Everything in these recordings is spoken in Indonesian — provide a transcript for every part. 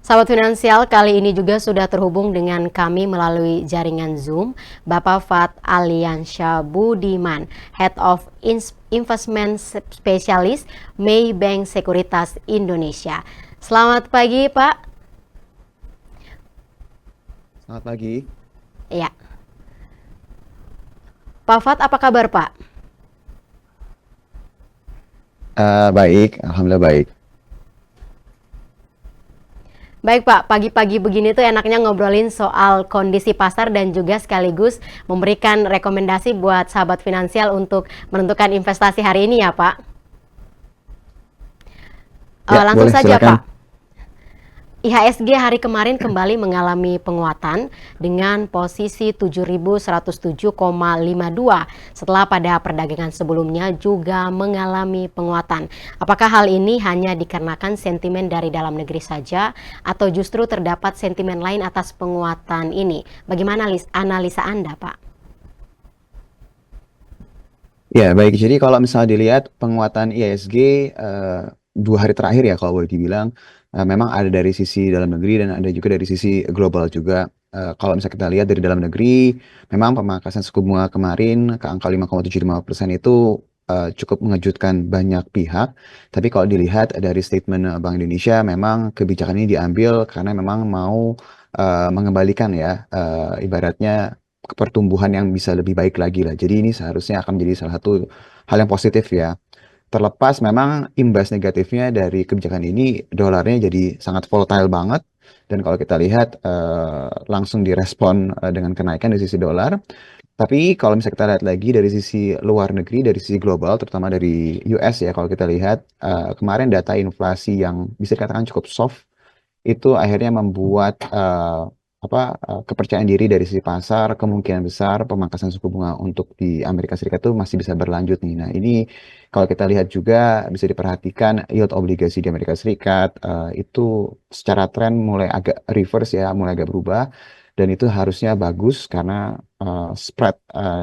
Sahabat Finansial, kali ini juga sudah terhubung dengan kami melalui jaringan Zoom, Bapak Fat Aliansyah Budiman, Head of Investment Specialist Maybank Sekuritas Indonesia. Selamat pagi, Pak. Selamat pagi. Ya, Pak Fat, apa kabar, Pak? Baik, alhamdulillah baik. Baik Pak, pagi-pagi begini tuh enaknya ngobrolin soal kondisi pasar dan juga sekaligus memberikan rekomendasi buat sahabat finansial untuk menentukan investasi hari ini ya Pak. Ya, Langsung boleh saja silakan. Pak. IHSG hari kemarin kembali mengalami penguatan dengan posisi 7.107,52 setelah pada perdagangan sebelumnya juga mengalami penguatan. Apakah hal ini hanya dikarenakan sentimen dari dalam negeri saja atau justru terdapat sentimen lain atas penguatan ini? Bagaimana analisa Anda, Pak? Ya, baik. Jadi kalau misalnya dilihat penguatan IISG 2 hari terakhir ya, kalau boleh dibilang, memang ada dari sisi dalam negeri dan ada juga dari sisi global juga. Kalau misalnya kita lihat dari dalam negeri, memang pemangkasan suku bunga kemarin ke angka 5,75% itu cukup mengejutkan banyak pihak. Tapi kalau dilihat dari statement Bank Indonesia, memang kebijakan ini diambil karena memang mau mengembalikan ya, ibaratnya pertumbuhan yang bisa lebih baik lagi lah. Jadi ini seharusnya akan menjadi salah satu hal yang positif ya. Terlepas memang imbas negatifnya dari kebijakan ini, dolarnya jadi sangat volatile banget. Dan kalau kita lihat langsung direspon dengan kenaikan dari sisi dolar. Tapi kalau misalnya kita lihat lagi dari sisi luar negeri, dari sisi global, terutama dari US ya, kalau kita lihat kemarin data inflasi yang bisa dikatakan cukup soft itu akhirnya membuat kepercayaan diri dari sisi pasar, kemungkinan besar pemangkasan suku bunga untuk di Amerika Serikat itu masih bisa berlanjut nih. Nah, ini kalau kita lihat juga bisa diperhatikan yield obligasi di Amerika Serikat itu secara tren mulai agak reverse ya, mulai agak berubah dan itu harusnya bagus karena spread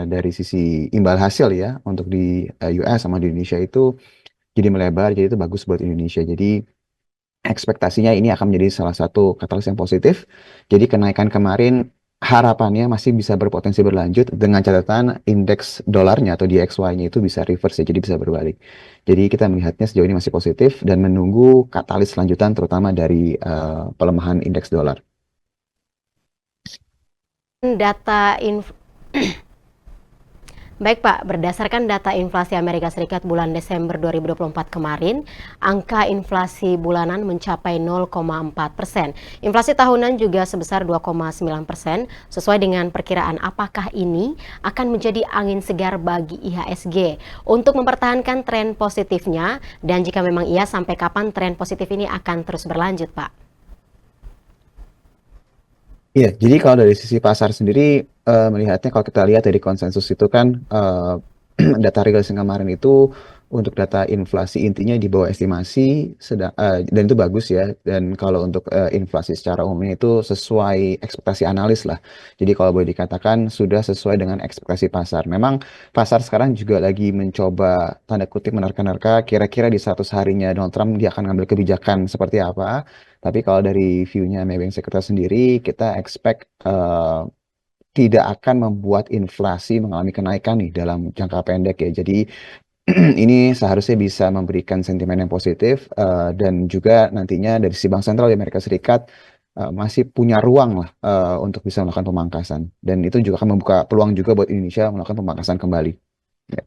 dari sisi imbal hasil ya untuk di US sama di Indonesia itu jadi melebar, jadi itu bagus buat Indonesia. Jadi ekspektasinya ini akan menjadi salah satu katalis yang positif. Jadi kenaikan kemarin harapannya masih bisa berpotensi berlanjut dengan catatan indeks dolarnya atau DXY-nya itu bisa reverse ya, jadi bisa berbalik. Jadi kita melihatnya sejauh ini masih positif dan menunggu katalis lanjutan terutama dari pelemahan indeks dolar. Data inf Baik Pak, berdasarkan data inflasi Amerika Serikat bulan Desember 2024 kemarin, angka inflasi bulanan mencapai 0,4%. Inflasi tahunan juga sebesar 2,9%, sesuai dengan perkiraan. Apakah ini akan menjadi angin segar bagi IHSG untuk mempertahankan tren positifnya? Dan jika memang iya, sampai kapan tren positif ini akan terus berlanjut Pak? Iya, jadi kalau dari sisi pasar sendiri melihatnya kalau kita lihat dari konsensus itu kan data rilis yang kemarin itu untuk data inflasi intinya di bawah estimasi dan itu bagus ya. Dan kalau untuk inflasi secara umumnya itu sesuai ekspektasi analis lah. Jadi kalau boleh dikatakan sudah sesuai dengan ekspektasi pasar. Memang pasar sekarang juga lagi mencoba tanda kutip menerka-nerka kira-kira di 100 harinya Donald Trump dia akan ngambil kebijakan seperti apa. Tapi kalau dari view-nya Maybank Sekuritas sendiri, kita expect tidak akan membuat inflasi mengalami kenaikan nih dalam jangka pendek ya. Jadi ini seharusnya bisa memberikan sentimen yang positif dan juga nantinya dari si Bank Sentral di Amerika Serikat masih punya ruang lah untuk bisa melakukan pemangkasan. Dan itu juga akan membuka peluang juga buat Indonesia melakukan pemangkasan kembali. Ya.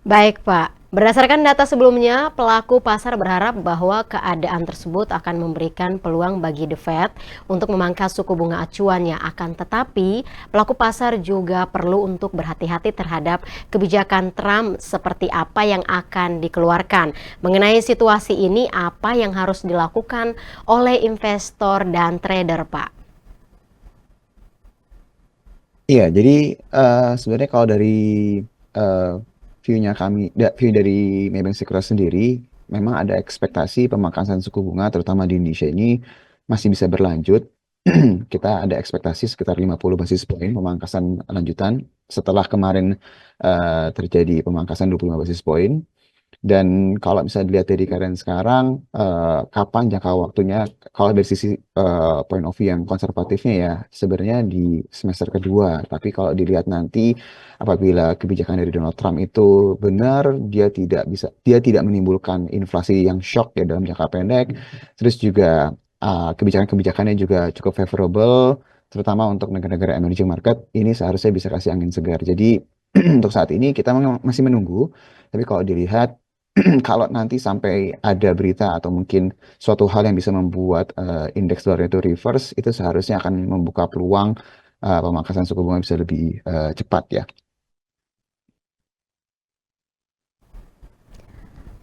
Baik, Pak. Berdasarkan data sebelumnya, pelaku pasar berharap bahwa keadaan tersebut akan memberikan peluang bagi The Fed untuk memangkas suku bunga acuannya. Akan tetapi, pelaku pasar juga perlu untuk berhati-hati terhadap kebijakan Trump seperti apa yang akan dikeluarkan. Mengenai situasi ini, apa yang harus dilakukan oleh investor dan trader, Pak? Iya, jadi sebenarnya kalau dari eh, view-nya kami, view dari Maybank Sekuritas sendiri, memang ada ekspektasi pemangkasan suku bunga, terutama di Indonesia ini masih bisa berlanjut. Kita ada ekspektasi sekitar 50 basis poin pemangkasan lanjutan setelah kemarin terjadi pemangkasan 25 basis poin. Dan kalau misalnya dilihat dari keadaan sekarang, kapan jangka waktunya, kalau dari sisi point of view yang konservatifnya ya, sebenarnya di semester kedua. Tapi kalau dilihat nanti, apabila kebijakan dari Donald Trump itu benar, dia tidak menimbulkan inflasi yang shock ya dalam jangka pendek. Terus juga kebijakan-kebijakannya juga cukup favorable, terutama untuk negara-negara emerging market. Ini seharusnya bisa kasih angin segar. Jadi untuk saat ini kita masih menunggu. Tapi kalau dilihat kalau nanti sampai ada berita atau mungkin suatu hal yang bisa membuat indeks dolar itu reverse, itu seharusnya akan membuka peluang pemangkasan suku bunga bisa lebih cepat ya.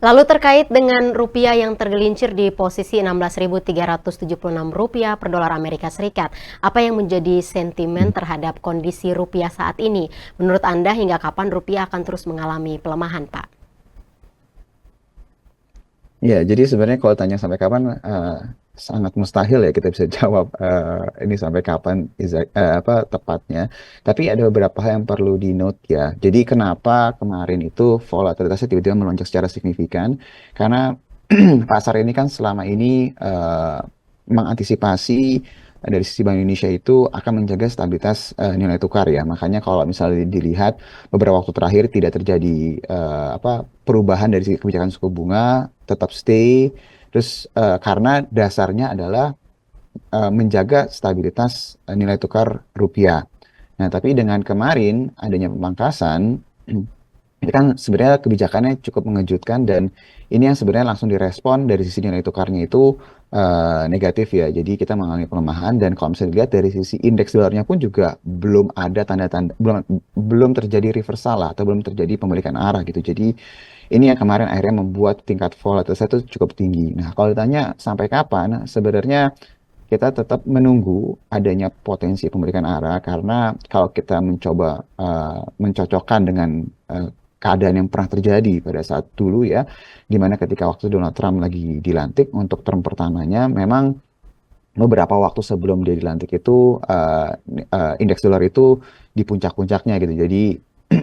Lalu terkait dengan rupiah yang tergelincir di posisi Rp16.376 per dolar Amerika Serikat, apa yang menjadi sentimen terhadap kondisi rupiah saat ini? Menurut Anda hingga kapan rupiah akan terus mengalami pelemahan, Pak? Ya, jadi sebenarnya kalau tanya sampai kapan, sangat mustahil ya kita bisa jawab ini sampai kapan apa tepatnya. Tapi ada beberapa hal yang perlu di note ya. Jadi kenapa kemarin itu volatilitasnya tiba-tiba melonjak secara signifikan? Karena pasar ini kan selama ini mengantisipasi dari sisi Bank Indonesia itu akan menjaga stabilitas nilai tukar ya. Makanya kalau misalnya dilihat beberapa waktu terakhir tidak terjadi perubahan dari sisi kebijakan suku bunga, tetap stay. Terus karena dasarnya adalah menjaga stabilitas nilai tukar rupiah. Nah, tapi dengan kemarin adanya pemangkasan, ini kan sebenarnya kebijakannya cukup mengejutkan dan ini yang sebenarnya langsung direspon dari sisi nilai tukarnya itu negatif ya. Jadi kita mengalami pelemahan dan kalau misalnya dilihat dari sisi indeks dolarnya pun juga belum ada tanda-tanda belum terjadi reversal lah atau belum terjadi pembalikan arah gitu. Jadi ini yang kemarin akhirnya membuat tingkat volatilitas itu cukup tinggi. Nah, kalau ditanya sampai kapan, sebenarnya kita tetap menunggu adanya potensi pembalikan arah karena kalau kita mencoba mencocokkan dengan keadaan yang pernah terjadi pada saat dulu ya, di mana ketika waktu Donald Trump lagi dilantik untuk term pertamanya, memang beberapa waktu sebelum dia dilantik itu indeks dolar itu di puncak-puncaknya gitu. Jadi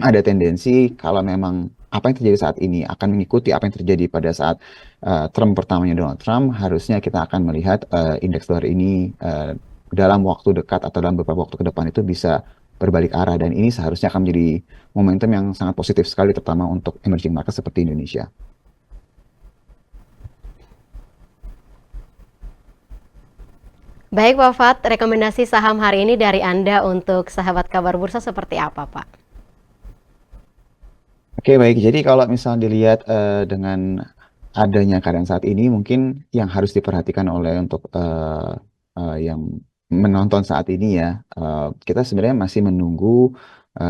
ada tendensi kalau memang apa yang terjadi saat ini akan mengikuti apa yang terjadi pada saat term pertamanya Donald Trump, harusnya kita akan melihat indeks dolar ini dalam waktu dekat atau dalam beberapa waktu ke depan itu bisa berbalik arah dan ini seharusnya akan menjadi momentum yang sangat positif sekali terutama untuk emerging market seperti Indonesia. Baik Pak Fat, rekomendasi saham hari ini dari Anda untuk sahabat kabar bursa seperti apa, Pak? Oke, baik. Jadi kalau misalnya dilihat dengan adanya keadaan saat ini, mungkin yang harus diperhatikan oleh untuk yang menonton saat ini ya, kita sebenarnya masih menunggu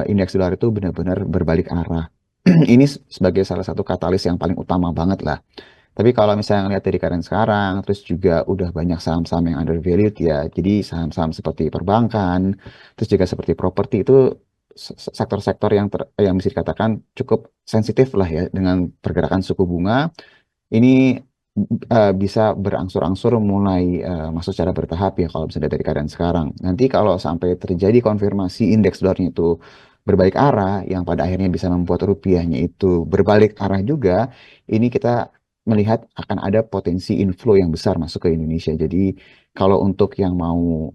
indeks dolar itu benar-benar berbalik arah. Ini sebagai salah satu katalis yang paling utama banget lah. Tapi kalau misalnya ngelihat dari keadaan sekarang, terus juga udah banyak saham-saham yang undervalued ya. Jadi saham-saham seperti perbankan, terus juga seperti properti itu sektor-sektor yang bisa dikatakan cukup sensitif lah ya dengan pergerakan suku bunga. Ini bisa berangsur-angsur mulai masuk secara bertahap ya kalau misalnya dari keadaan sekarang. Nanti kalau sampai terjadi konfirmasi indeks dolarnya itu berbalik arah, yang pada akhirnya bisa membuat rupiahnya itu berbalik arah juga, ini kita melihat akan ada potensi inflow yang besar masuk ke Indonesia. Jadi kalau untuk yang mau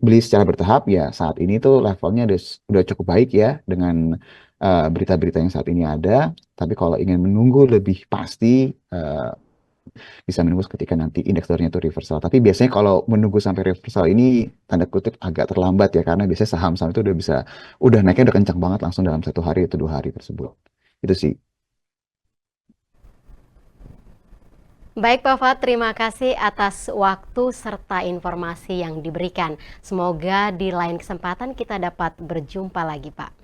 beli secara bertahap ya saat ini tuh levelnya udah cukup baik ya dengan berita-berita yang saat ini ada. Tapi kalau ingin menunggu lebih pasti bisa menunggu ketika nanti indeks dolarnya itu reversal. Tapi biasanya kalau menunggu sampai reversal ini tanda kutip agak terlambat ya karena biasanya saham-saham itu udah naiknya udah kencang banget langsung dalam 1 hari atau 2 hari tersebut. Itu sih. Baik Pak Fat, terima kasih atas waktu serta informasi yang diberikan. Semoga di lain kesempatan kita dapat berjumpa lagi Pak.